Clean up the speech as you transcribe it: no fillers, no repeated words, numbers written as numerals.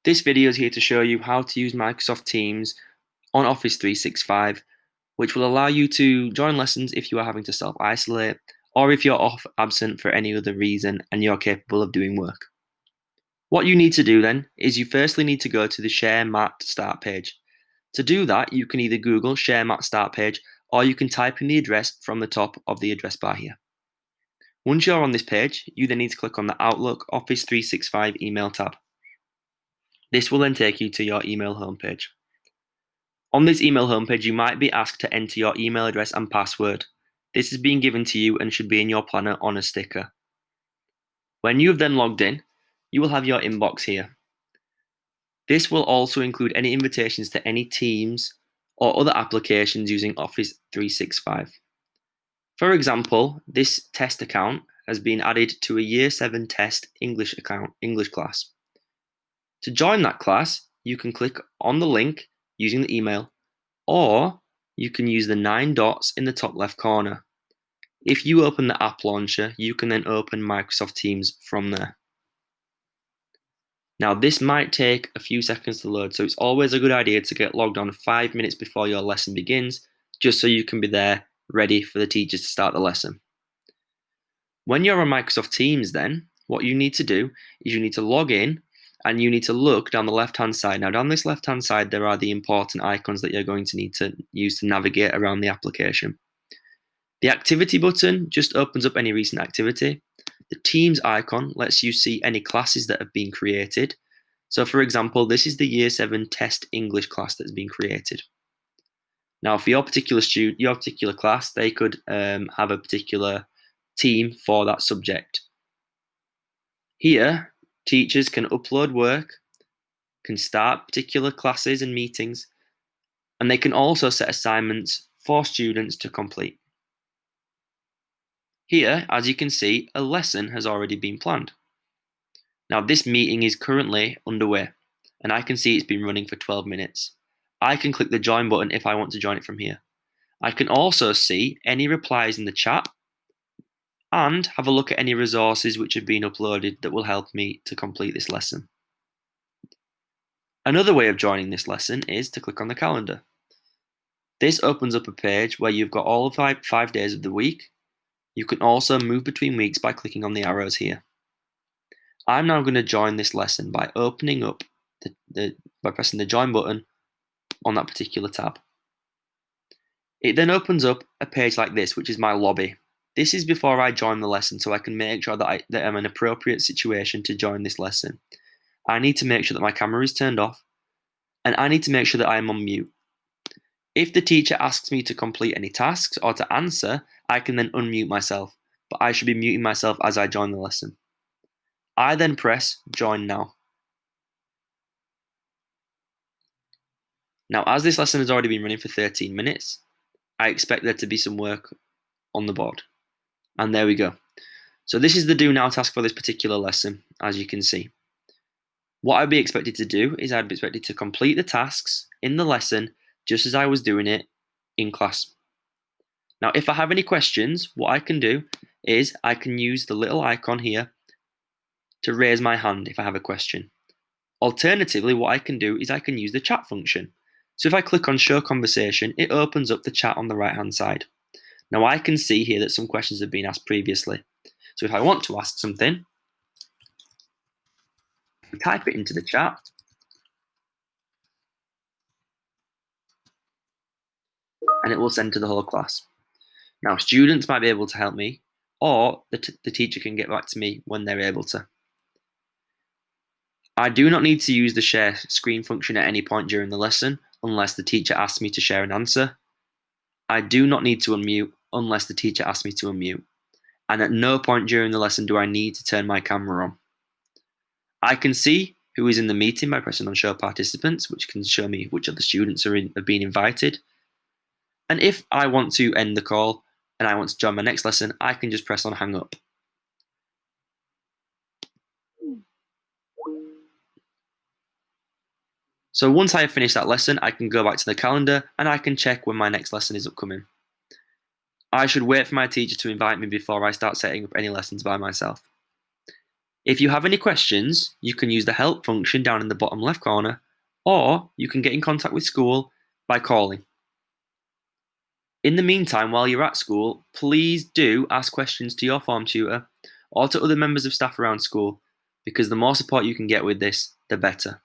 This video is here to show you how to use Microsoft Teams on Office 365, which will allow you to join lessons if you are having to self-isolate or if you're absent for any other reason and you're capable of doing work. What you need to do then is you firstly need to go to the Share Mat Start page. To do that, you can either Google Share Mat Start page or you can type in the address from the top of the address bar here. Once you're on this page, you then need to click on the Outlook Office 365 email tab. This will then take you to your email homepage. On this email homepage, you might be asked to enter your email address and password. This is being given to you and should be in your planner on a sticker. When you have then logged in, you will have your inbox here. This will also include any invitations to any Teams or other applications using Office 365. For example, this test account has been added to a Year 7 test English class. To join that class, you can click on the link using the email, or you can use the 9 dots in the top left corner. If you open the app launcher, you can then open Microsoft Teams from there. Now, this might take a few seconds to load, so it's always a good idea to get logged on 5 minutes before your lesson begins, just so you can be there ready for the teachers to start the lesson. When you're on Microsoft Teams then, what you need to do is you need to log in and you need to look down the left-hand side. Now, down this left-hand side, there are the important icons that you're going to need to use to navigate around the application. The activity button just opens up any recent activity. The Teams icon lets you see any classes that have been created. So, for example, this is the Year 7 test English class that's been created. Now, for your particular student, your particular class, they could have a particular team for that subject. Here, teachers can upload work, can start particular classes and meetings, and they can also set assignments for students to complete. Here, as you can see, a lesson has already been planned. Now, this meeting is currently underway, and I can see it's been running for 12 minutes. I can click the join button if I want to join it from here. I can also see any replies in the chat and have a look at any resources which have been uploaded that will help me to complete this lesson. Another way of joining this lesson is to click on the calendar. This opens up a page where you've got all of 5 days of the week. You can also move between weeks by clicking on the arrows here. I'm now going to join this lesson by opening up by pressing the join button on that particular tab. It then opens up a page like this, which is my lobby. This is before I join the lesson, so I can make sure that I'm in an appropriate situation to join this lesson. I need to make sure that my camera is turned off, and I need to make sure that I am on mute. If the teacher asks me to complete any tasks or to answer, I can then unmute myself, but I should be muting myself as I join the lesson. I then press Join Now. Now, as this lesson has already been running for 13 minutes, I expect there to be some work on the board. And there we go. So this is the Do Now task for this particular lesson, as you can see. What I'd be expected to do is I'd be expected to complete the tasks in the lesson just as I was doing it in class. Now, if I have any questions, what I can do is I can use the little icon here to raise my hand if I have a question. Alternatively, what I can do is I can use the chat function. So if I click on Show Conversation, it opens up the chat on the right-hand side. Now, I can see here that some questions have been asked previously. So if I want to ask something, I type it into the chat. And it will send to the whole class. Now, students might be able to help me, or the teacher can get back to me when they're able to. I do not need to use the share screen function at any point during the lesson, unless the teacher asks me to share an answer. I do not need to unmute unless the teacher asks me to unmute. And at no point during the lesson do I need to turn my camera on. I can see who is in the meeting by pressing on Show Participants, which can show me which of the students have been invited. And if I want to end the call and I want to join my next lesson, I can just press on Hang Up. So once I have finished that lesson, I can go back to the calendar and I can check when my next lesson is upcoming. I should wait for my teacher to invite me before I start setting up any lessons by myself. If you have any questions, you can use the help function down in the bottom left corner, or you can get in contact with school by calling. In the meantime, while you're at school, please do ask questions to your form tutor or to other members of staff around school, because the more support you can get with this, the better.